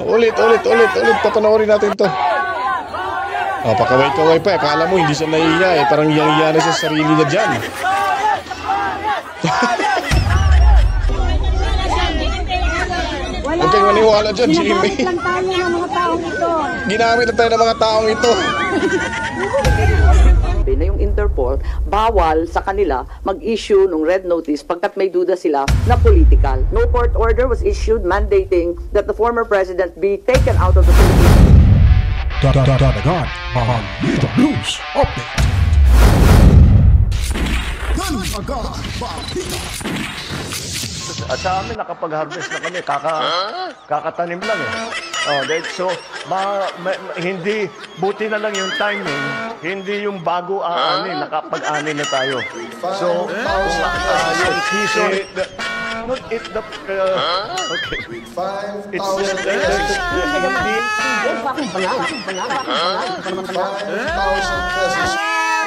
Ulit, papanoorin natin to. Pakaway-kaway pa. Akala mo hindi siya nahiya eh. Parang hiyang-hiya na sa sarili niya dyan. Huwag kayong maniwala dyan, Jimmy. Ginamit lang tayo ng mga taong ito. Na yung Interpol, bawal sa kanila mag-issue ng red notice pagkat may duda sila na political. No court order was issued mandating that the former president be taken out of the Philippines. Dadagan ang Dito News Update. At sa amin, nakapag-harvest na kami. Kakatanim lang eh. So, hindi, buti na lang yung timing. Hindi yung bago aanin, nakapag-anin na tayo. So, yung season, okay. It's just,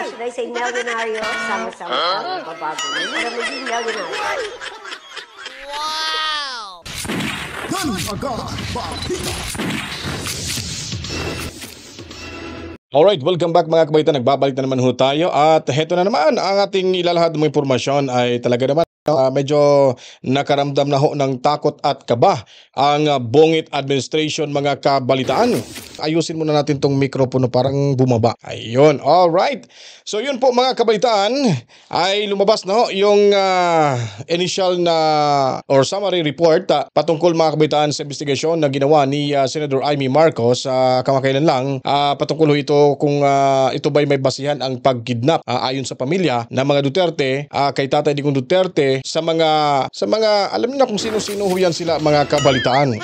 should I say milyonaryo? Sama-sama tayo babago. Para maging milyonaryo. Alright, welcome back mga kabaitan. Nagbabalik na naman ho tayo. At heto na naman, ang ating ilalahad ng impormasyon ay talaga naman medyo nakaramdam na ho ng takot at kaba ang Bongit administration mga kabalitaan. Ayusin muna natin tong mikropono, parang bumaba. Ayun, alright. So yun po mga kabalitaan, ay lumabas na ho yung initial na or summary report patungkol mga kabalitaan sa investigasyon na ginawa ni Senator Amy Marcos kamakailan lang patungkol ho ito kung ito ba'y may basihan ang pagkidnap ayon sa pamilya ng mga Duterte kay Tatay Digong Duterte sa mga alam niyo na kung sino-sino ho yan sila mga kabalitaan.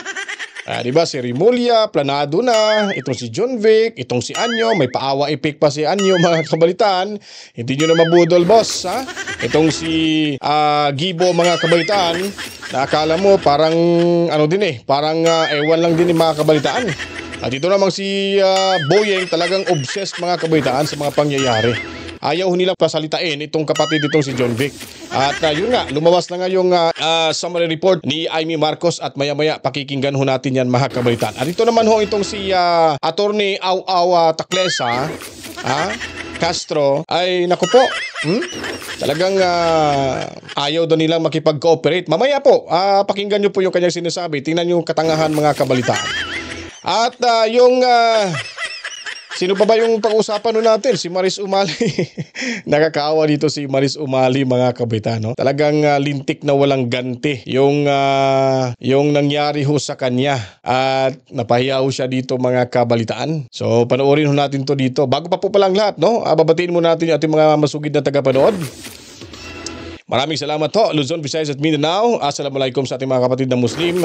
Diba si Rimulya, planado na, itong si John Vic, itong si Anyo, may paawa ipik pa si Anyo mga kabalitaan. Hindi nyo na mabudol boss ha. Itong si Gibo mga kabalitaan, na akala mo parang ano din eh, parang ewan lang din mga kabalitaan. At ito namang si Boyeng talagang obsessed mga kabalitaan sa mga pangyayari. Ayaw nilang pasalitain itong kapatid itong si John Vic. At yun nga, lumabas na nga yung summary report ni Amy Marcos at maya-maya pakikinggan ho natin yan mga kabalitaan. At ito naman ho itong si Attorney Aw Taclesa Castro ay naku po, talagang ayaw daw nilang makipag-cooperate. Mamaya po, pakinggan nyo po yung kanyang sinasabi. Tingnan nyo yung katangahan mga kabalitaan. At yung sino pa ba yung pag-usapan nun natin? Si Maris Umali. Nakakaawa dito si Maris Umali mga kabalitaan. No? Talagang lintik na walang ganti yung nangyari ho sa kanya. At napahiya ho siya dito mga kabalitaan. So panoorin ho natin to dito. Bago pa po palang lahat, no? Babatiin mo natin yung ating mga masugid na tagapanood. Maraming salamat ho, Luzon, Visayas at Mindanao. Assalamualaikum sa ating mga kapatid na Muslim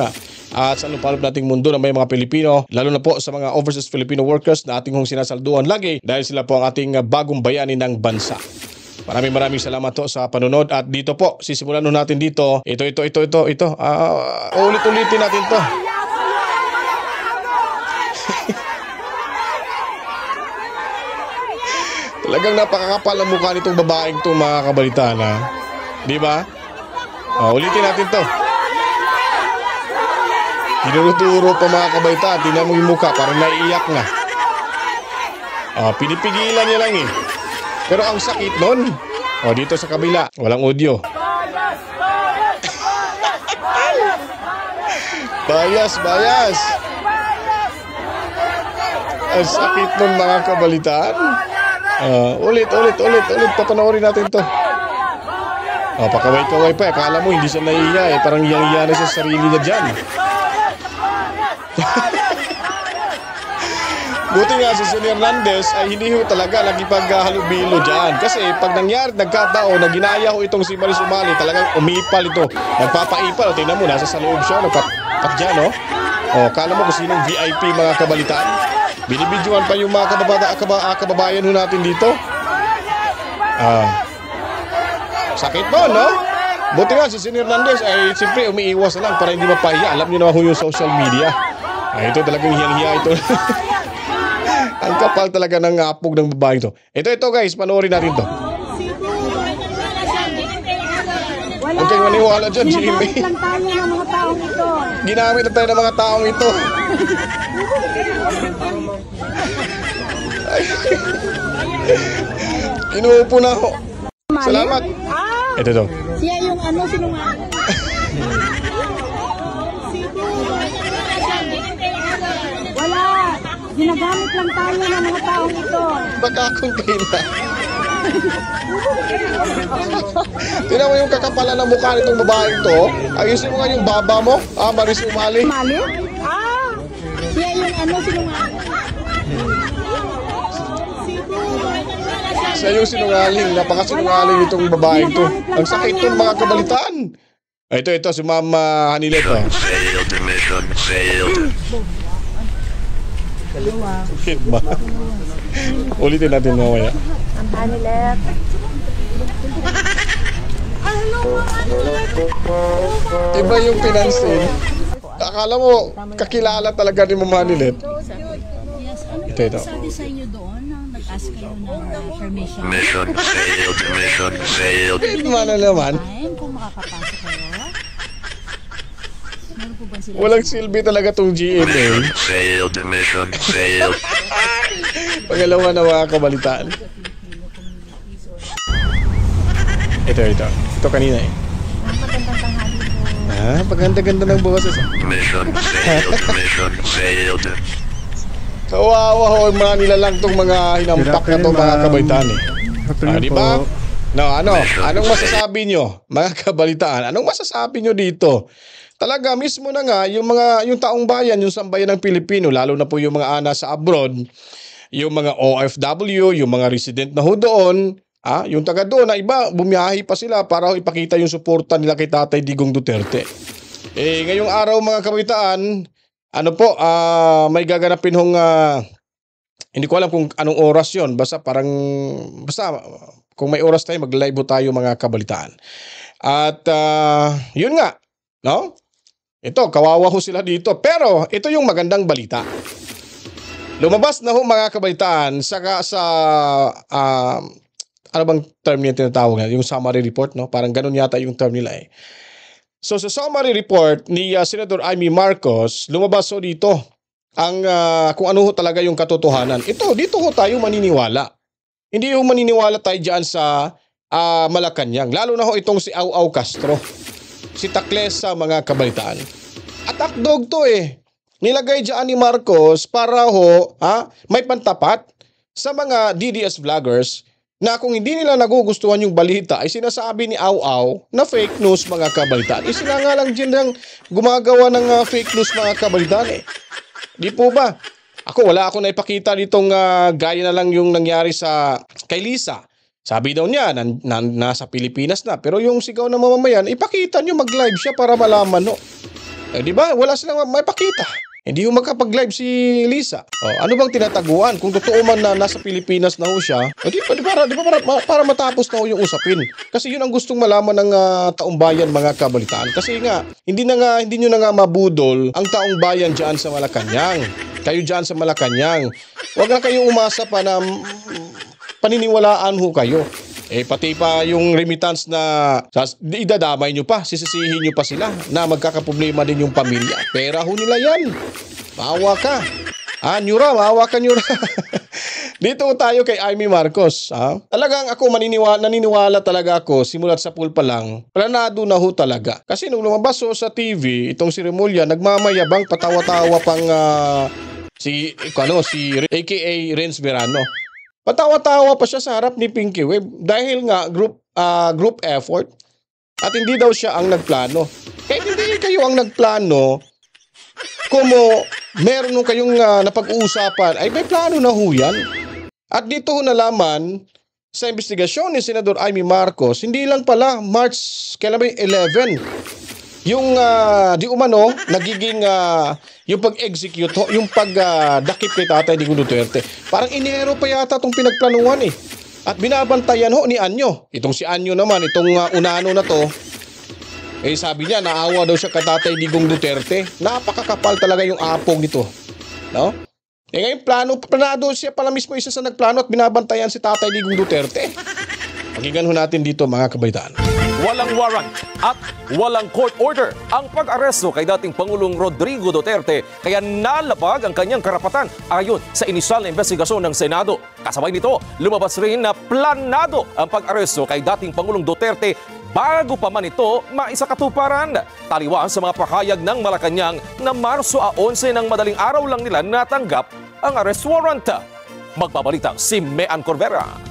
at sa lupalop nating mundo na may mga Pilipino, lalo na po sa mga overseas Filipino workers na ating sinasalduhan lagi dahil sila po ang ating bagong bayani ng bansa. Maraming salamat ho sa panunod at dito po, sisimulan ho natin dito. Ito. Ulit-ulitin natin to. Talagang napakakapal ang mukha nitong babaeng itong mga kabalitaan ha. Diba? Ulitin natin to. Tinuturo pa mga kabalitaan. Tingnan mo yung mukha, parang naiiyak na. Pinipigilan niya lang eh. Pero ang sakit nun, dito sa kabila, walang audio. Bias. Ang sakit nun mga kabalitaan. Ulit, papanoorin natin to. Pakaway-kaway pa. Akala mo hindi siya nahiya eh. Parang hiyang-hiya na sa sarili niya dyan. Buti nga si Sen. Hernandez ay hindi ho talaga nakipaghalubilo dyan. Kasi pag nangyari, nagkataon na ginaya ho itong si Maris Umali, talagang umipal ito. Nagpapaipal. Tingnan mo, nasa sa loob siya. Nagpapat dyan, no? Akala mo kung sinong VIP mga kabalitaan. Binibidyoan pa yung mga kababayan ho natin dito. Sakit mo, no? Buti nga si Sen. Hernandez ay siyempre umiiwas na lang para hindi mapahiya. Alam niyo naman yung social media. Ito talagang hiyang-hiya ito. Ang kapal talaga ng apog ng babae ito. Ito guys, panoorin natin to. Huwag kayong maniwala dyan, Jimmy. Lang tayo ng mga tao taong ito. Ginamit na tayo ng mga taong ito. Ay. Inuupo na ako. Salamat. Ito daw. Siya yung ano, sinungaling. Wala. Ginagamit lang tayo ng mga taong ito. Baka akong kailan. Tingnan mo yung kakapalan ng mukha nitong babaeng to. Ayusin mo nga yung baba mo. Maris Umali. Mali? Siya yung ano, sinungaling. Siya yung sinungaling. Napakasinungaling itong babaeng to. Ang sakit to mga kabalitaan. Ito, si Mama Hanilet. Failed the mission, failed. Ulitin natin mamaya. Ang Hanilet. Iba yung pinansin. Akala mo, kakilala talaga ni Mama Hanilet. Ito. Sabi sa inyo doon nang nag-ask kayo ng permission? Mission failed, mission failed. Mana naman. Kung makakapasok kayo? Meron po ba sila? Walang silbi talaga tong GMA. Failed, mission failed. Pangalawa na mga kabalitaan. Ito. Ito kanina eh. Paganda-ganda ng boses. Mission failed, mission failed. Kawawa ho yung mga nilalang tong mga hinampak na to mga kabalitaan eh. Di ba? No, anong masasabi nyo mga kabalitaan? Anong masasabi nyo dito? Talaga mismo na nga yung taong bayan, yung sambayan ng Pilipino, lalo na po yung mga nasa abroad, yung mga OFW, yung mga resident na ho doon, yung taga doon na iba, bumiyahi pa sila para ipakita yung suporta nila kay Tatay Digong Duterte. Ngayong araw mga kabalitaan, may gaganapin hong hindi ko alam kung anong oras yon, basta kung may oras tayo mag-live tayo mga kabalitaan. At yun nga, no? Ito, kawawa ho sila dito. Pero ito yung magandang balita. Lumabas na ho mga kabalitaan sa ano bang term niya tinatawag na? Yung summary report, no? Parang ganun yata yung term nila eh. So sa summary report ni Senator Amy Marcos, lumabas ho dito ang kung ano ho talaga yung katotohanan. Dito ho tayo maniniwala. Hindi ho maniniwala tayo diyan sa Malacanang. Lalo na ho itong si Au Castro. Si Tacles sa mga kabalitaan. Attack dog to eh. Nilagay diyan ni Marcos para ho may pantapat sa mga DDS vloggers na kung hindi nila nagugustuhan yung balita ay sinasabi ni Au na fake news mga kabalitaan. Sila nga lang dyan ng gumagawa ng fake news mga kabalitaan eh. Di po ba? Wala ako na ipakita ditong gaya na lang yung nangyari kay Lisa. Sabi daw niya, nasa Pilipinas na. Pero yung sigaw ng mamamayan, ipakita nyo mag-live siya para malaman, no? Di ba? Wala silang maipakita. Hindi yung magkapag-live si Lisa. Ano bang tinataguan? Kung totoo man na nasa Pilipinas na ho siya, para matapos na ho yung usapin. Kasi yun ang gustong malaman ng taong bayan mga kabalitaan. Kasi nga, hindi nyo na nga mabudol ang taong bayan dyan sa Malacanang. Kayo dyan sa Malacanang. Huwag na kayong umasa pa na paniniwalaan ho kayo. Pati pa yung remittance na idadamay nyo pa, sisisihin nyo pa sila na magkakaproblema din yung pamilya. Pera ho nila yan. Maawa ka. Maawa ka, Nyura. Dito tayo kay Amy Marcos. Talagang ako naniniwala talaga ako, simulat sa pool pa lang, planado na ho talaga. Kasi nung lumabas sa TV, itong si Remulla, nagmamayabang, patawa-tawa pang si aka Renz Verano. Patawa-tawa pa siya sa harap ni Pinky Web dahil nga group effort at hindi daw siya ang nagplano. Kahit hindi kayo ang nagplano, kung meron nung kayong napag-uusapan, ay may plano na ho yan. At dito ho nalaman sa investigasyon ni Senador Amy Marcos, hindi lang pala March 11, yung di umano nagiging yung pag-execute, yung pagdakip kay Tatay Digong Duterte. Parang Enero pa yata itong pinagplanuhan eh. At binabantayan ho ni Anyo. Itong si Anyo naman, itong unano na to, sabi niya, naawa daw siya kay Tatay Digong Duterte. Napakakapal talaga yung apong ito. No? Ngayon planado siya pala mismo isa sa nagplano at binabantayan si Tatay Digong Duterte. Pakinggan ho natin dito mga kabaitaan. Walang warrant, At walang court order ang pag-aresto kay dating Pangulong Rodrigo Duterte kaya nalabag ang kanyang karapatan ayon sa inisyal na investigasyon ng Senado. Kasabay nito, lumabas rin na planado ang pag-aresto kay dating Pangulong Duterte bago pa man ito maisakatuparan. Taliwas sa mga pahayag ng Malacanang na Marso 11 ng madaling araw lang nila natanggap ang arrest warrant. Magbabalita si Mean Corvera.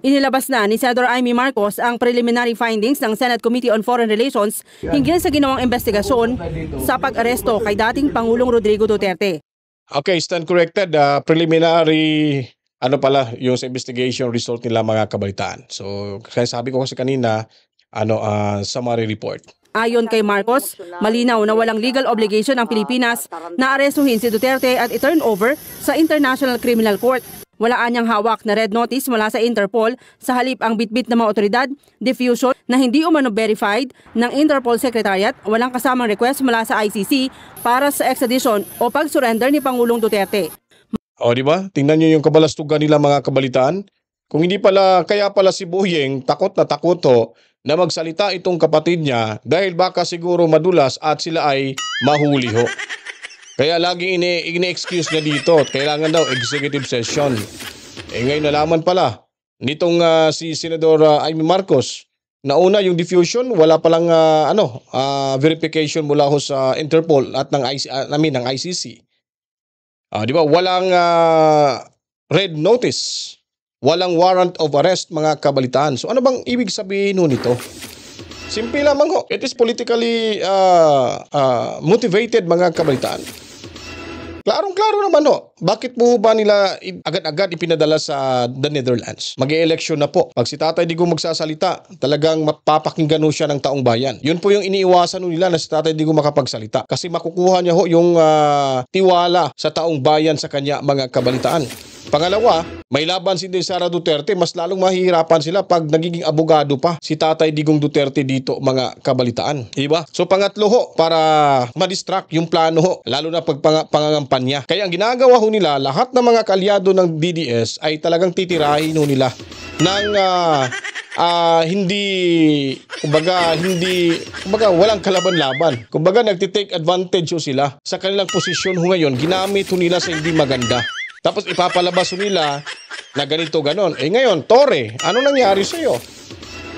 Inilabas na ni Senador Amy Marcos ang preliminary findings ng Senate Committee on Foreign Relations hinggil sa ginawang investigasyon sa pag-aresto kay dating Pangulong Rodrigo Duterte. Okay, stand corrected. Preliminary, yung sa investigation result nila mga kabalitaan. So, kaya sabi ko kasi kanina, summary report. Ayon kay Marcos, malinaw na walang legal obligation ang Pilipinas na arestuhin si Duterte at i-turn over sa International Criminal Court. Wala anyang hawak na red notice mula sa Interpol, sa halip ang bitbit ng mga otoridad, diffusion na hindi umano verified ng Interpol Secretariat, walang kasamang request mula sa ICC para sa extradition o pag-surrender ni Pangulong Duterte. O, di ba? Tingnan nyo yung kabalastugan nila mga kabalitaan. Kung hindi pala, kaya pala si Boyeng takot na magsalita itong kapatid niya dahil baka siguro madulas at sila ay mahuli ho. Kaya lagi ine-excuse niya dito. Kailangan daw executive session. Ngayon nalaman pala nitong si Senador Amy Marcos na una yung diffusion, wala palang verification mula ho sa Interpol at ng ICC. Di ba? Walang red notice. Walang warrant of arrest mga kabalitaan. So ano bang ibig sabihin ho nito? Simple lamang ho. It is politically motivated mga kabalitaan. Klarong-klaro naman ho. Bakit po ba nila agad-agad ipinadala sa the Netherlands? Mag-e-election na po. Pag si Tatay Digong magsasalita, talagang mapapakinggan ho siya ng taong bayan. Yun po yung iniiwasan nila na si Tatay Digong makapagsalita. Kasi makukuha niya ho yung tiwala sa taong bayan sa kanya mga kabalitaan. Pangalawa, may laban si Sara Duterte, mas lalong mahihirapan sila pag nagiging abogado pa si Tatay Digong Duterte dito mga kabalitaan. Diba? So pangatlo ho, para ma-distract yung plano ho, lalo na pag pangangampanya. Kaya ang ginagawa ho nila, lahat ng mga kalyado ng DDS ay talagang titirahin ho nila ng kumbaga walang kalaban-laban. Kumbaga nagtitake advantage ho sila sa kanilang posisyon ho ngayon, ginamit ho nila sa hindi maganda. Tapos ipapalabas nila na ganito ganon. Ngayon, Tore, ano nangyari sa'yo?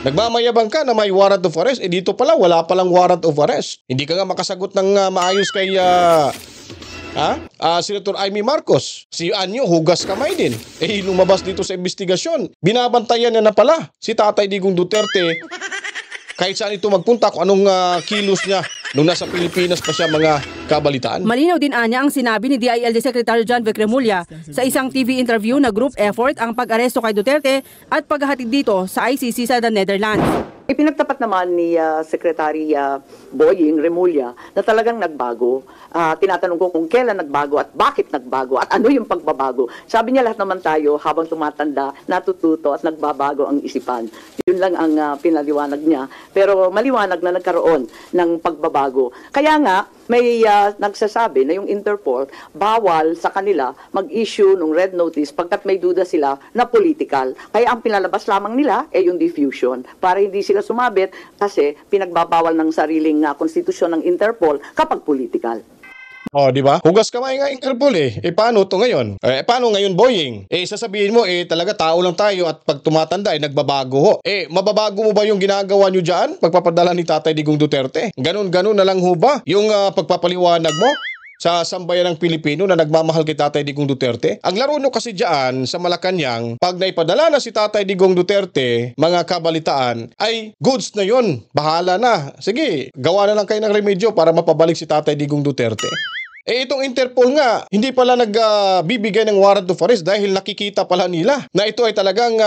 Nagmamayabang ka na may warrant of arrest. Dito pala, wala palang warrant of arrest. Hindi ka nga makasagot ng maayos kay Senator Amy Marcos. Si Anyo, hugas kamay din. Lumabas dito sa investigasyon. Binabantayan niya na pala si Tatay Digong Duterte kahit saan ito magpunta, kung anong kilos niya nung nasa Pilipinas pa siya mga kabalitaan. Malinaw din anya ang sinabi ni DILG Secretary John Vic Remulla sa isang TV interview na group effort ang pag-aresto kay Duterte at paghahatid dito sa ICC sa the Netherlands. Ipinagtapat naman ni Secretary Boyeng Remulla na talagang nagbago. Tinatanong ko kung kailan nagbago at bakit nagbago at ano yung pagbabago. Sabi niya lahat naman tayo habang tumatanda, natututo at nagbabago ang isipan. Yun lang ang pinaliwanag niya. Pero maliwanag na nagkaroon ng pagbabago. Kaya nga, may nagsasabi na yung Interpol bawal sa kanila mag-issue ng red notice pagkat may duda sila na political. Kaya ang pinalabas lamang nila ay yung diffusion para hindi sila sumabit kasi pinagbabawal ng sariling konstitusyon ng Interpol kapag political. Di ba? Hugas kamay nga Interpol paano to ngayon? Paano ngayon, Boyeng? Sasabihin mo, talaga tao lang tayo at pag tumatanda, nagbabago ho. Mababago mo ba yung ginagawa nyo dyan? Pagpapadala ni Tatay Digong Duterte? Ganon-ganon na lang ho ba? Yung pagpapaliwanag mo sa sambayan ng Pilipino na nagmamahal kay Tatay Digong Duterte? Ang laro nyo kasi dyan sa Malacanang, pag naipadala na si Tatay Digong Duterte, mga kabalitaan, ay goods na yon. Bahala na. Sige, gawa na lang kayo ng remedyo para mapabalik si Tatay Digong Duterte. Itong Interpol nga, hindi pala nagbibigay ng warrant of arrest dahil nakikita pala nila na ito ay talagang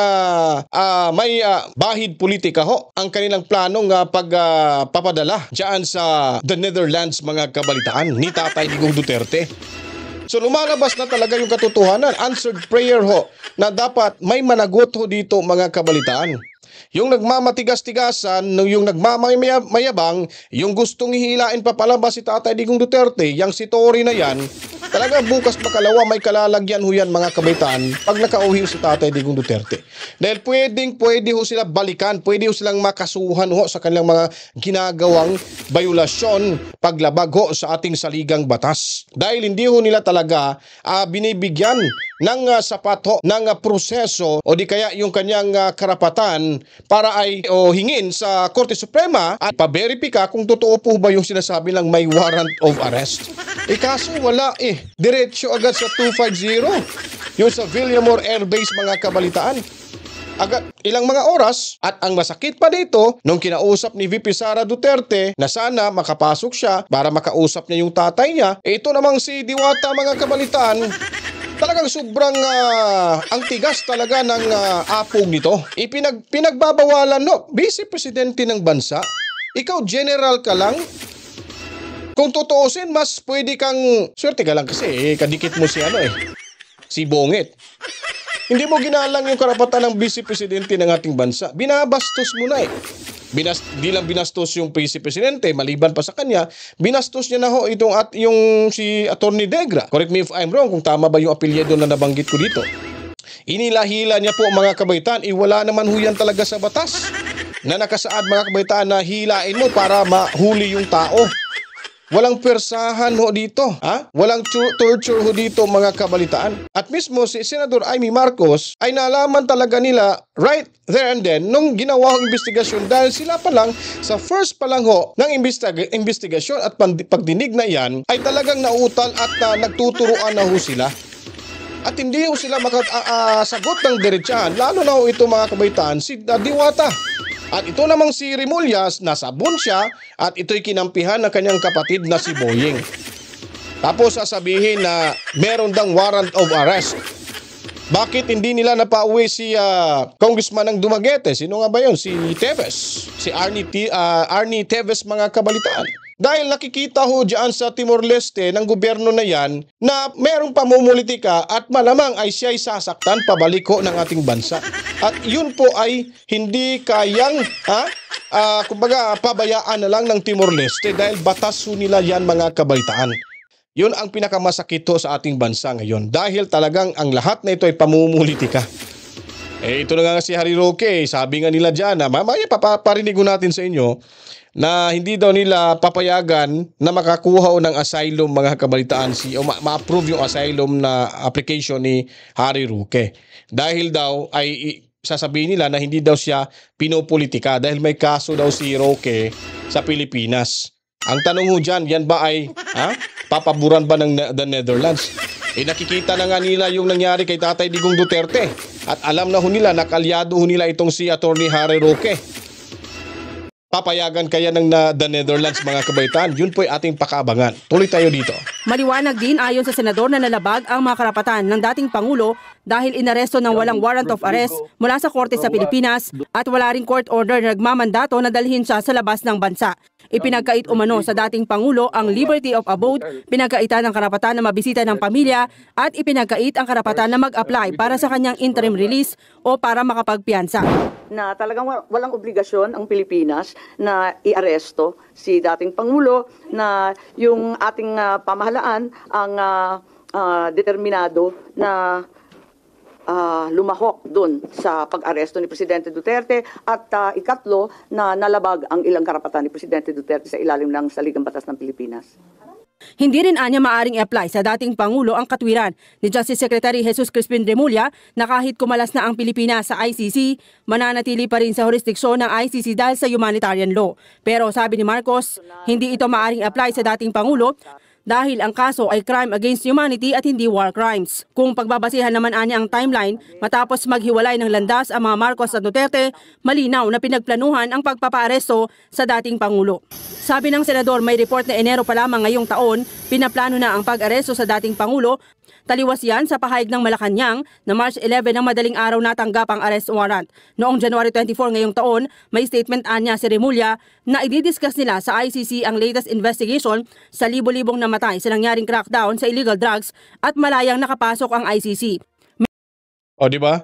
may bahid politika ho ang kanilang planong pagpapadala dyan sa the Netherlands mga kabalitaan ni Tatay Digong Duterte. So lumalabas na talaga yung katotohanan, answered prayer ho, na dapat may managot ho dito mga kabalitaan. Yung nagmamatigas-tigasan, yung nagmamayabang, yung gustong hihilain pa palabas si Tatay Digong Duterte, yung si Tory na yan, Talagang bukas makalawa may kalalagyan ho yan mga kabaitaan pag nakauhi si Tatay Digong Duterte. Dahil pwede ho sila balikan, pwede ho silang makasuhan ho sa kanilang mga ginagawang bayulasyon, paglabag ho sa ating saligang batas. Dahil hindi ho nila talaga binibigyan ng sapat ho ng proseso o di kaya yung kanyang karapatan para ay hingin sa Korte Suprema at pa-verify kung totoo po ba yung sinasabi lang may warrant of arrest. Kaso wala diretso agad sa 250 yung sa Villamor Air Base mga kabalitaan. Agad ilang mga oras at ang masakit pa dito nung kinausap ni VP Sara Duterte na sana makapasok siya para makausap niya yung tatay niya, ito namang si Diwata mga kabalitaan. Talagang sobrang ang tigas talaga ng apog nito. Pinagbabawalan Vice Presidente ng bansa. Ikaw general ka lang. Kung tutuusin, mas pwede kang swerte ka lang kasi kadikit mo si Bongit. Hindi mo ginalang yung karapatan ng Vice Presidente ng ating bansa. Binabastos mo na Di lang binastos yung Vice Presidente, maliban pa sa kanya, binastos niya na ho yung si Attorney Degra. Correct me if I'm wrong kung tama ba yung apelyido na nabanggit ko dito. Inilahila niya po mga kabaitaan, wala naman ho yan talaga sa batas na nakasaad mga kabaitaan na hilain mo para mahuli yung tao. Walang persahan ho dito. Walang torture ho dito mga kabalitaan. At mismo si Senador Amy Marcos ay nalaman talaga nila right there and then nung ginawa ang investigasyon dahil sila pa lang sa first pa lang ho ng investigasyon at pagdinig na yan ay talagang nauutal at nagtuturuan na ho sila. At hindi ho sila makasagot ng diretsahan lalo na ho ito mga kabaitaan si Diwata. At ito namang si Remullaz, nasabon siya at ito'y kinampihan ng kanyang kapatid na si Boying. Tapos sasabihin na meron dang warrant of arrest. Bakit hindi nila napauwi si Congressman ng Dumaguete? Sino nga ba yun? Si Teves. Si Arnie Teves mga kabalitaan. Dahil nakikita ho dyan sa Timor-Leste ng gobyerno na yan na merong pamumulitika at malamang ay siya'y sasaktan pabalik ho ng ating bansa. At yun po ay hindi kayang kumbaga pabayaan na lang ng Timor-Leste dahil batas ho nila yan mga kabalitaan. Yun ang pinakamasakit ho sa ating bansa ngayon dahil talagang ang lahat na ito ay pamumulitika. Ito na nga si Harry Roque, sabi nga nila dyan na mamaya paparinig natin sa inyo na hindi daw nila papayagan na makakuha ng asylum mga kabalitaan o ma-approve yung asylum na application ni Harry Roque. Dahil daw ay sasabihin nila na hindi daw siya pinopolitika dahil may kaso daw si Roque sa Pilipinas. Ang tanong ho dyan, yan ba ay papaburan ba ng the Netherlands? Nakikita na nga nila yung nangyari kay Tatay Digong Duterte at alam na ho nila, nakalyado ho nila itong si Attorney Harry Roque. Papayagan kaya ng the Netherlands mga kabaitaan? Yun po ay ating pakaabangan. Tuloy tayo dito. Maliwanag din ayon sa senador na nalabag ang mga karapatan ng dating Pangulo dahil inaresto ng walang warrant of arrest mula sa korte sa Pilipinas at wala ring court order na nagmamandato na dalhin siya sa labas ng bansa. Ipinagkait umano sa dating Pangulo ang liberty of abode, pinagkaitan ang karapatan na mabisita ng pamilya at ipinagkait ang karapatan na mag-apply para sa kanyang interim release o para makapagpiyansa. Na talagang walang obligasyon ang Pilipinas na iaresto si dating Pangulo, na yung ating pamahalaan ang determinado na lumahok dun sa pag-aresto ni Presidente Duterte at ikatlo na nalabag ang ilang karapatan ni Presidente Duterte sa ilalim ng Saligang Batas ng Pilipinas. Hindi rin anya maaring i-apply sa dating Pangulo ang katwiran ni Justice Secretary Jesus Crispin Remulla na kahit kumalas na ang Pilipinas sa ICC, mananatili pa rin sa jurisdiksyon ng ICC dahil sa humanitarian law. Pero sabi ni Marcos, hindi ito maaring apply sa dating Pangulo dahil ang kaso ay crime against humanity at hindi war crimes. Kung pagbabasihan naman anya ang timeline, matapos maghiwalay ng landas ang mga Marcos at Duterte, malinaw na pinagplanuhan ang pagpapaaresto sa dating Pangulo. Sabi ng senador, may report na Enero pa lamang ngayong taon, pinaplano na ang pag-aresto sa dating Pangulo. Taliwas yan sa pahayag ng Malacanang na March 11 ng madaling araw natanggap ang arrest warrant. Noong January 24 ngayong taon, may statement anya si Remulla na ididiscuss nila sa ICC ang latest investigation sa libo-libong namatay sa nangyaring crackdown sa illegal drugs at malayang nakapasok ang ICC. O, di ba?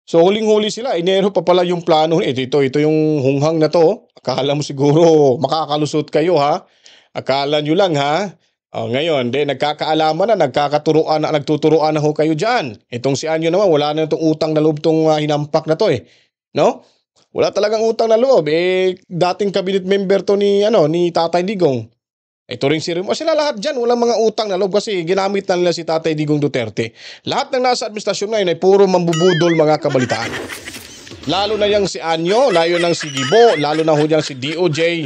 So, huling-huli sila. Enero pa pala yung plano. Ito yung hunghang na to. Akala mo siguro makakalusot kayo, ha? Akala nyo lang, ha? Ngayon, nagkakaalaman na, nagtuturuan na ho kayo dyan. Itong si Anyo naman, wala na itong utang na loob itong hinampak na to eh. No? Wala talagang utang na loob. Dating cabinet member to ni Tatay Digong. Ito rin si Remo. Sila lahat dyan, walang mga utang na loob kasi ginamit na nila si Tatay Digong Duterte. Lahat ng nasa administrasyon ngayon ay puro mambubudol mga kabalitaan. Lalo na yung si Anyo, lalo na si Gibo, lalo na ho yung si DOJ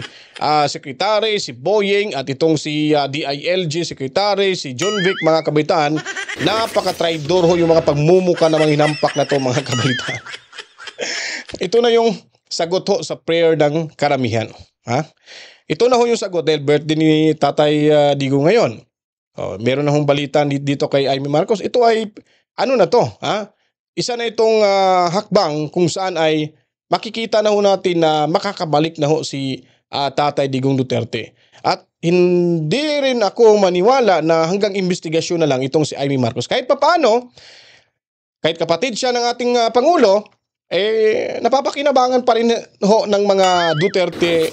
Secretary, si Boying at itong si DILG Secretary, si John Vic, mga kabalitaan. Napaka-traidor ho yung mga pagmumuka ng mga hinampak na to mga kabalitaan. Ito na yung sagot ho sa prayer ng karamihan. Ito na ho yung sagot dahil birthday ni Tatay Digong ngayon. Meron na hong balita dito kay Amy Marcos. Ito ay na to, isa na itong hakbang kung saan ay makikita na ho natin na makakabalik na ho si Tatay Digong Duterte. At hindi rin ako maniwala na hanggang investigasyon na lang itong si Amy Marcos. Kahit papaano, kahit kapatid siya ng ating Pangulo, napapakinabangan pa rin ho ng mga Duterte,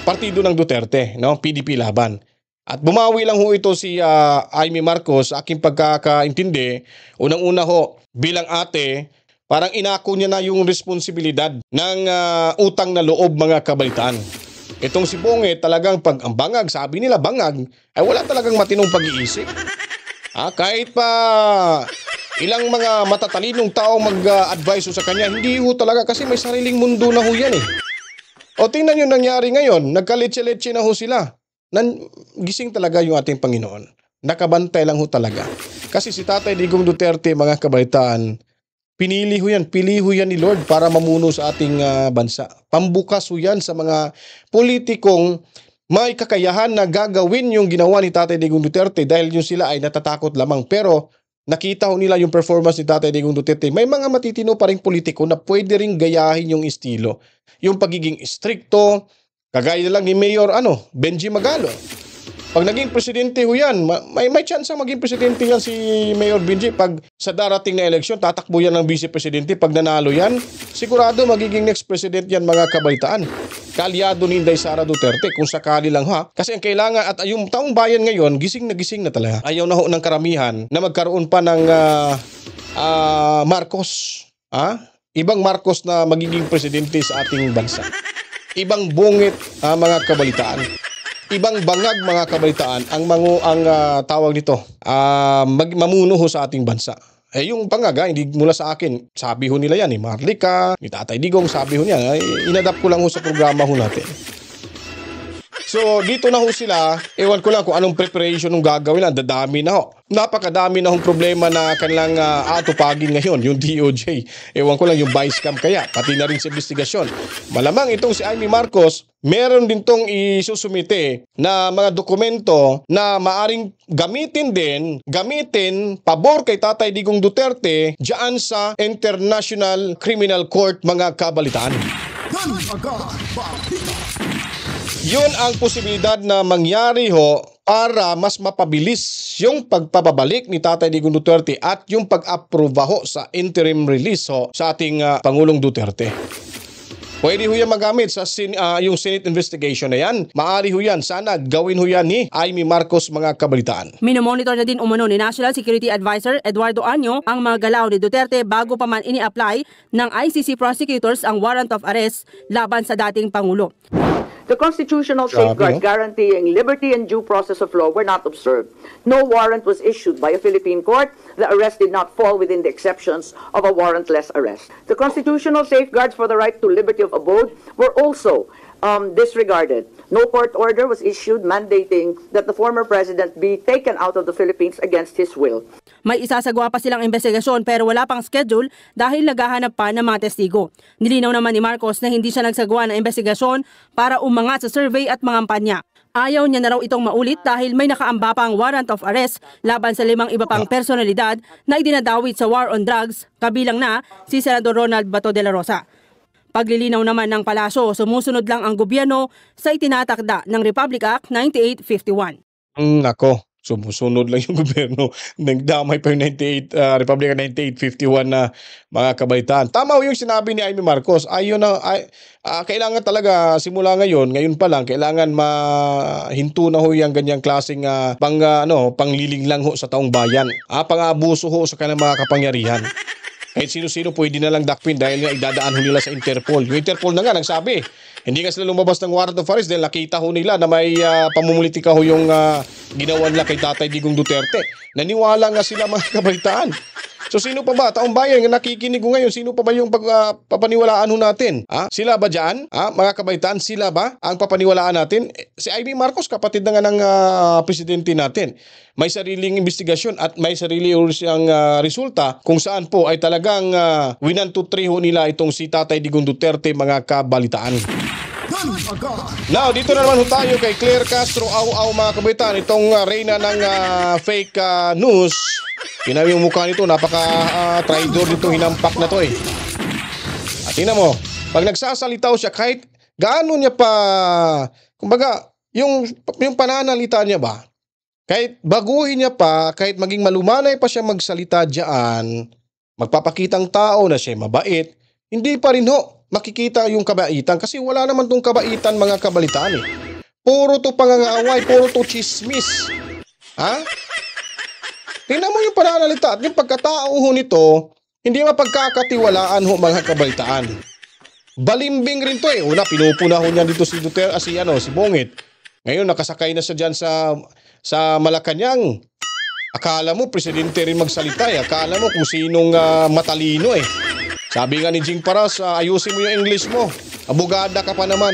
partido ng Duterte, no? PDP laban. At bumawi lang ho ito si Amy Marcos, sa aking pagkakaintindi, unang-una ho, bilang ate, parang inako niya na yung responsibilidad ng utang na loob mga kabalitaan. Itong si Bonge talagang pag ang bangag, sabi nila bangag, ay wala talagang matinong pag-iisip. Kahit pa ilang mga matatalinong tao mag-advise sa kanya, hindi ho talaga kasi may sariling mundo na ho yan eh. O tingnan yung nangyari ngayon, nagkaletse-letse na ho sila. Gising talaga yung ating Panginoon. Nakabantay lang ho talaga. Kasi si Tatay Digong Duterte, mga kabalitaan, pili ho yan ni Lord para mamuno sa ating bansa. Pambukas ho yan sa mga politikong may kakayahan na gagawin yung ginawa ni Tatay Digong Duterte dahil yung sila ay natatakot lamang. Pero nakita ho nila yung performance ni Tatay Digong Duterte. May mga matitino pa ring politiko na pwede ring gayahin yung estilo. Yung pagiging stricto, kagaya na lang ni Mayor Benji Magalo. Pag naging presidente ho yan, may chance ang maging presidente yan si Mayor Benji. Pag sa darating na eleksyon, tatakbo yan ng vice-presidente. Pag nanalo yan, sigurado magiging next president yan mga kabalitaan. Kaalyado ni Inday Sara Duterte kung sakali lang Kasi ang kailangan at yung taong bayan ngayon, gising na talaga. Ayaw na ho ng karamihan na magkaroon pa ng Marcos. Ibang Marcos na magiging presidente sa ating bansa. Ibang bungit mga kabalitaan. Ibang bangag mga kabalitaan ang tawag nito. Mamuno ho sa ating bansa. Yung bangag hindi mula sa akin. Sabi ho nila yan ni Marlica, ni Tatay Digong, sabi ho niya. Inadapt ko lang ho sa programa ho natin. So dito na ho sila, ewan ko lang kung anong preparation ng gagawin na, dadami na ho. Napakadami na hong problema na kanilang atupagin ngayon, yung DOJ. Ewan ko lang yung vice cam kaya, pati na rin sa investigasyon. Malamang itong si Amy Marcos, meron din tong isusumite na mga dokumento na maaring gamitin pabor kay Tatay Digong Duterte diyan sa International Criminal Court mga kabalitaan. Yun ang posibilidad na mangyari ho para mas mapabilis yung pagpababalik ni Tatay Digong Duterte at yung pag-aproba ho sa interim release ho sa ating Pangulong Duterte. Pwede ho yan magamit sa yung Senate investigation na yan. Maari ho yan. Sana gawin ho yan ni Amy Marcos mga kabalitaan. Minomonitor na din umano ni National Security Advisor Eduardo Anyo ang mga galaw ni Duterte bago pa man ini-apply ng ICC prosecutors ang warrant of arrest laban sa dating Pangulo. The constitutional safeguards guaranteeing liberty and due process of law were not observed. No warrant was issued by a Philippine court. The arrest did not fall within the exceptions of a warrantless arrest. The constitutional safeguards for the right to liberty of abode were also disregarded. No court order was issued mandating that the former president be taken out of the Philippines against his will. May isasagawa pa silang investigasyon pero wala pang schedule dahil naghahanap pa ng mga testigo. Nilinaw naman ni Marcos na hindi siya nagsagawa ng investigasyon para umangat sa survey at mangampanya. Ayaw niya na raw itong maulit dahil may nakaamba pang warrant of arrest laban sa 5 iba pang personalidad na idinadawit sa war on drugs, kabilang na si Senador Ronald Bato de la Rosa. Paglilinaw naman ng palasyo, sumusunod lang ang gobyerno sa itinatakda ng Republic Act 9851. Nako. Sumusunod lang yung gobyerno. Nagdamay pa yung 98, Republic of 9851 na mga kabalitaan. Tama yung sinabi ni Amy Marcos. Kailangan talaga simula ngayon pa lang, kailangan mahinto na ho yung ganyang klaseng pangliling lang ho sa taong bayan. Pang-abuso ho sa kanilang mga kapangyarihan. Kahit sino-sino pwede na lang dakpin dahil idadaan ho nila sa Interpol. Yung Interpol na nga nagsabi, hindi nga sila lumabas ng warrant of arrest dahil nakita ho nila na may pamumulitika ho yung ginawa nila kay Tatay Digong Duterte. Naniwala nga sila mga kabalitaan. So sino pa ba? Taong bayan nga nakikinig ko ngayon, sino pa ba yung papaniwalaan ho natin? Sila ba dyan? Mga kabalitaan, sila ba ang papaniwalaan natin? Si Amy Marcos, kapatid na nga ng presidente natin. May sariling investigasyon at may sarili siyang resulta kung saan po ay talagang winantutre ho nila itong si Tatay Digong Duterte, mga kabalitaan. Now, dito na naman ho tayo kay Claire Castro, mga kabalitaan, itong reyna ng fake news. Kinabi yung mukha nito, napaka-traidor nito, hinampak na to eh. At tingnan mo, pag nagsasalitaw siya, kahit gaano niya pa, kumbaga, yung pananalita niya ba, kahit baguhin niya pa, kahit maging malumanay pa siya magsalita diyan, magpapakitang tao na siya mabait, hindi pa rin ho makikita yung kabaitan kasi wala naman tong kabaitan, mga kabalitaan eh. Puro to pangangaway, puro to chismis. Tingnan mo yung pananalita at yung pagkatao ho nito, hindi mapagkakatiwalaan ho, mga kabalitaan. Balimbing rin to eh. Una, pinupuna ho niya dito si Duterte, si Bongit. Ngayon, nakasakay na siya dyan sa Malacanang. Akala mo, presidente rin magsalita eh. Akala mo kung sinong matalino eh. Sabi nga ni Jing Paras, ayusin mo yung English mo. Abogada ka pa naman.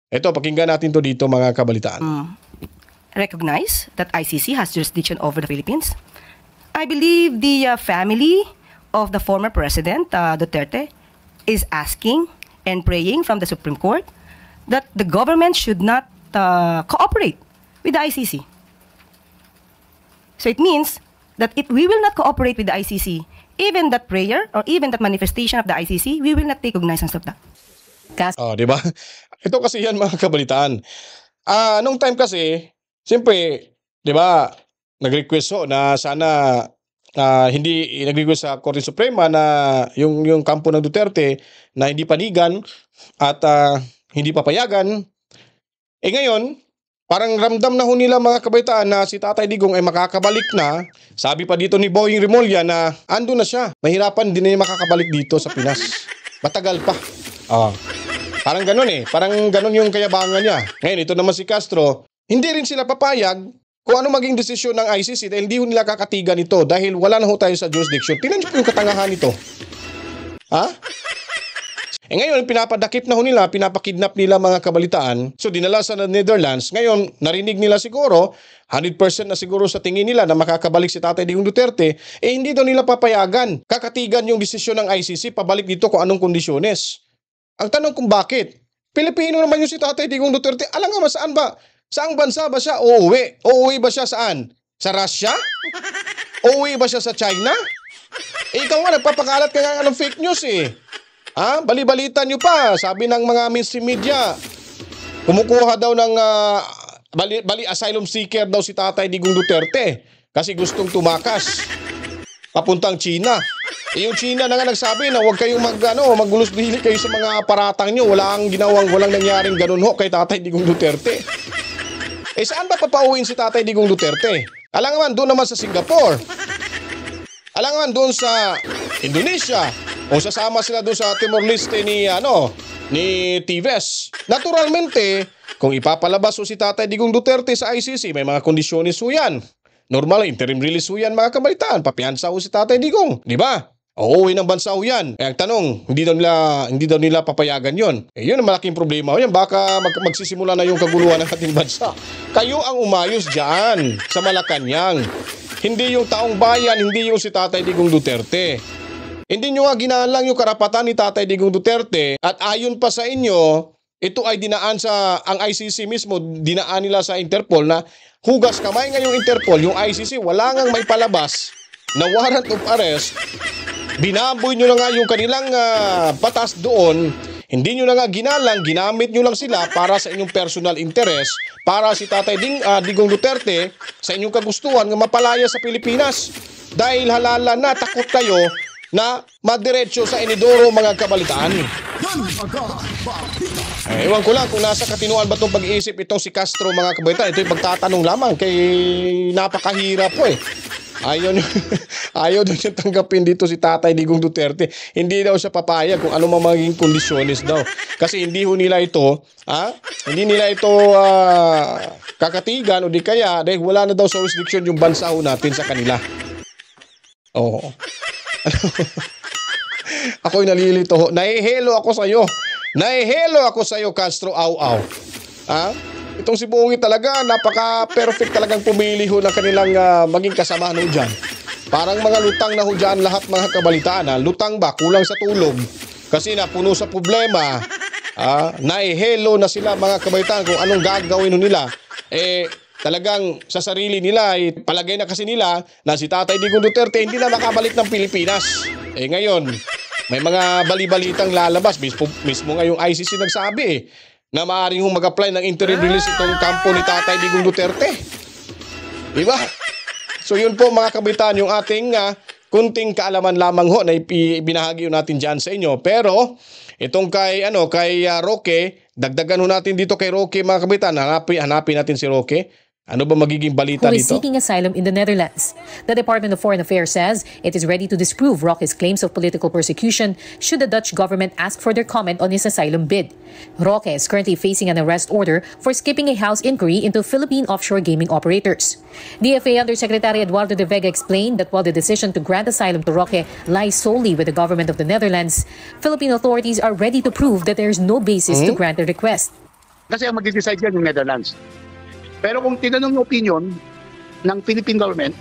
Eto, pakinggan natin to dito, mga kabalitaan. Recognize that ICC has jurisdiction over the Philippines. I believe the family of the former President Duterte is asking and praying from the Supreme Court that the government should not cooperate with the ICC. So it means that if we will not cooperate with the ICC, even that prayer or even that manifestation of the ICC, we will not take cognizance of that. Diba? Ito kasi yan, mga kabalitaan. Nung time kasi, siyempre, diba, nag-request ho na sana hindi nag-request sa Korte Suprema na yung kampo ng Duterte na hindi panigan at hindi papayagan. Ngayon, parang ramdam na ho nila, mga kabaitaan, na si Tatay Digong ay makakabalik na. Sabi pa dito ni Boying Rimulya na ando na siya. Mahirapan din na niya makakabalik dito sa Pinas. Matagal pa. Parang ganun eh. Parang ganun yung kayabangan niya. Ngayon, ito naman si Castro, hindi rin sila papayag kung ano maging desisyon ng ICC dahil hindi ho nila kakatigan ito dahil wala na ho tayo sa jurisdiction. Tingnan niyo po yung katangahan nito. Ngayon, pinapadakip na ho nila, pinapakidnap nila, mga kabalitaan. So, dinala sa Netherlands. Ngayon, narinig nila siguro, 100% na siguro sa tingin nila na makakabalik si Tatay Digong Duterte, hindi daw nila papayagan. Kakatigan yung desisyon ng ICC, pabalik dito kung anong kondisyones. Ang tanong kung bakit? Pilipino naman yung si Tatay Digong Duterte. Alam nga, saan ba? Saang bansa ba siya uuwi? Uuwi ba siya saan? Sa Russia? Uuwi ba siya sa China? Ikaw nga, nagpapakalat ka nga ng fake news eh. Bali-balitan nyo pa. Sabi ng mga mainstream media, kumukuha daw ng asylum seeker daw si Tatay Digong Duterte kasi gustong tumakas papuntang China. Yung China na nga nagsabi na huwag kayong maggulos-dili kayo sa mga paratang nyo. Walang nangyaring ganun ho kay Tatay Digong Duterte. Saan ba papauwiin si Tatay Digong Duterte? Alam naman doon naman sa Singapore. Alam naman doon sa Indonesia. O sasama sila doon sa Timor-Leste ni Tives. Naturalmente, kung ipapalabas si Tatay Digong Duterte sa ICC, may mga kondisyones ho yan. Normal, interim release ho yan, mga kabalitaan. Papiansa ho si Tatay Digong. Di ba? Uuwi ng bansa ho yan. Ang tanong, hindi daw nila papayagan yon. Yun ang malaking problema ho yan. Baka magsisimula na yung kaguluhan ng ating bansa. Kayo ang umayos dyan sa Malacanang. Hindi yung taong bayan, hindi yung si Tatay Digong Duterte. Hindi nyo nga ginalang yung karapatan ni Tatay Digong Duterte at ayon pa sa inyo, ito ay dinaan ang ICC mismo, dinaan nila sa Interpol na hugas kamay nga yung Interpol, yung ICC, wala ngang may palabas na warrant of arrest. Binaboy nyo na nga yung kanilang batas doon, Hindi nyo na nga ginalang, ginamit nyo lang sila para sa inyong personal interest, para si Tatay Digong Duterte sa inyong kagustuhan nga mapalaya sa Pilipinas. Dahil halala na takot kayo na madiretso sa inidoro mga kabalitaan. Ewan ko lang kung nasa katinuan ba itong pag-iisip itong si Castro mga kabalitaan. Ito'y pagtatanong lamang kay napakahirap po eh. Ayaw daw siya tanggapin dito si Tatay Digong Duterte. Hindi daw siya papayag kung ano maging kondisyones daw. Kasi hindi ho nila ito, hindi nila ito kakatigan o di kaya dahil wala na daw sa jurisdiction yung bansa ho natin sa kanila. Oo. Ako'y nalilito ho. Nahihelo ako sa iyo. Nahihelo ako sa iyo, Castro Au-Au. Itong si Bungi talaga, napaka-perfect talagang pumili ho ng kanilang maging kasamahan ho dyan. Parang mga lutang na ho dyan lahat mga kabalitaan. Lutang ba? Kulang sa tulog. Kasi napuno sa problema. Naihelo na sila mga kabalitaan kung anong gagawin ho nila. Talagang sa sarili nila, palagay na kasi nila na si Tatay Digong Duterte hindi na makabalik ng Pilipinas. Ngayon, may mga bali-balitang lalabas. Mismo nga yung ICC nagsabi na maaaring mag-apply ng interim release itong kampo ni Tatay Digong Duterte. Diba? So yun po mga kabitan, yung ating kunting kaalaman lamang ho na ibinahagi natin dyan sa inyo. Pero itong kay Roque, dagdagan ho natin dito kay Roque mga kabitan. Hanapin natin si Roque. Ano ba magiging balita who dito? is seeking asylum in the Netherlands. The Department of Foreign Affairs says it is ready to disprove Roque's claims of political persecution should the Dutch government ask for their comment on his asylum bid. Roque is currently facing an arrest order for skipping a house inquiry into Philippine offshore gaming operators. DFA Undersecretary Eduardo de Vega explained that while the decision to grant asylum to Roque lies solely with the government of the Netherlands, Philippine authorities are ready to prove that there is no basis to grant the request. Kasi ang mag-decide yan yung Netherlands. Pero kung tinanong yung opinion ng Philippine government.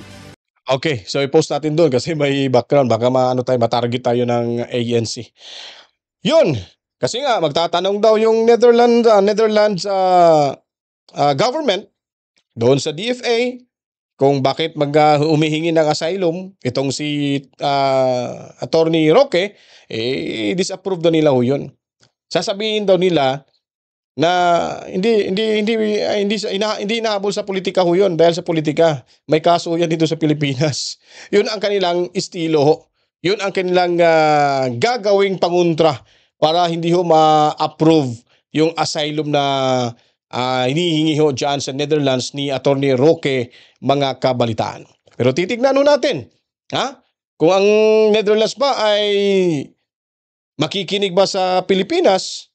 Okay, so i-post natin doon kasi may background. Baka matarget tayo ng ANC. Yun! Kasi nga, magtatanong daw yung Netherlands government doon sa DFA kung bakit humihingi ng asylum itong si Attorney Roque, disapprove daw nila ho yun. Sasabihin daw nila na hindi inahabol sa politika ho yun dahil sa politika. May kaso yan dito sa Pilipinas. Yun ang kanilang estilo ho. Yun ang kanilang gagawing pangontra para hindi ho ma-approve yung asylum na hinihingi ho dyan sa Netherlands ni Attorney Roque mga kabalitaan. Pero titignan ho natin kung ang Netherlands ba ay makikinig ba sa Pilipinas.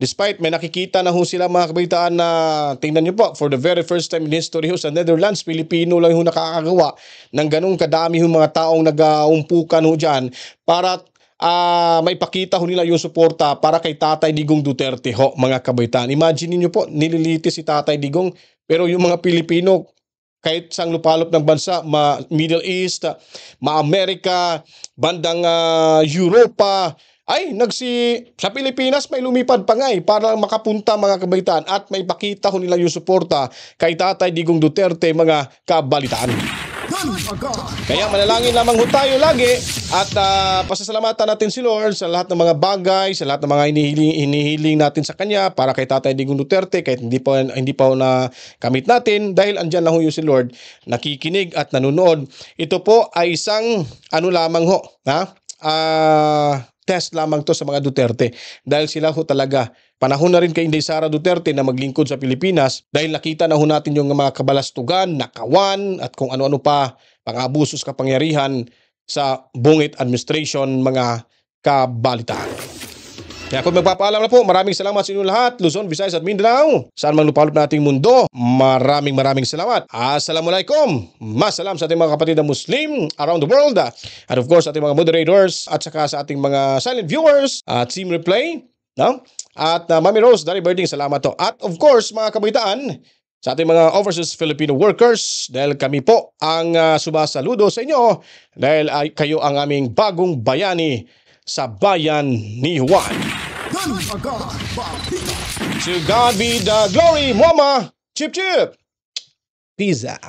Despite may nakikita na ho sila mga kabalitaan na tingnan nyo po, for the very first time in history ho sa Netherlands, Pilipino lang ho nakakagawa ng ganung kadami ho mga taong nag-umpukan ho dyan para maipakita ho nila yung suporta para kay Tatay Digong Duterte ho mga kabalitaan. Imagine niyo po, nililitis si Tatay Digong pero yung mga Pilipino kahit sang lupalop ng bansa, Middle East, Amerika, bandang Europa, ay sa Pilipinas may lumipad pa nga para makapunta mga kabalitaan at may pakita ho nila yung suporta kay Tatay Digong Duterte mga kabalitaan. Kaya manalangin lamang ho tayo lagi at pasasalamatan natin si Lord sa lahat ng mga bagay, sa lahat ng mga hinihiling natin sa Kanya para kay Tatay Digong Duterte kahit hindi pa na kamit natin dahil andyan lang ho yung si Lord nakikinig at nanonood. Ito po ay isang lamang ho, test lamang to sa mga Duterte dahil sila ho talaga panahon na rin kay Inday Sara Duterte na maglingkod sa Pilipinas dahil nakita na ho natin yung mga kabalastugan, nakawan at kung ano-ano pa pang-abuso sa kapangyarihan sa Bungit administration mga kabalitaan. Kaya kung magpapaalam na po, maraming salamat sa inyo lahat, Luzon, Visayas at Mindanao. Saan man lupalop na ating mundo, maraming salamat. Assalamualaikum. Masalam sa ating mga kapatid na Muslim around the world. At of course, ating mga moderators at saka sa ating mga silent viewers at Team Replay. At Mami Rose, Dari Birding, salamat to. At of course, mga kabataan, sa ating mga overseas Filipino workers, dahil kami po ang sumasaludo sa inyo dahil kayo ang aming bagong bayani sa bayan ni Juan. To God be the glory, Mama. Chip chip. Peace out.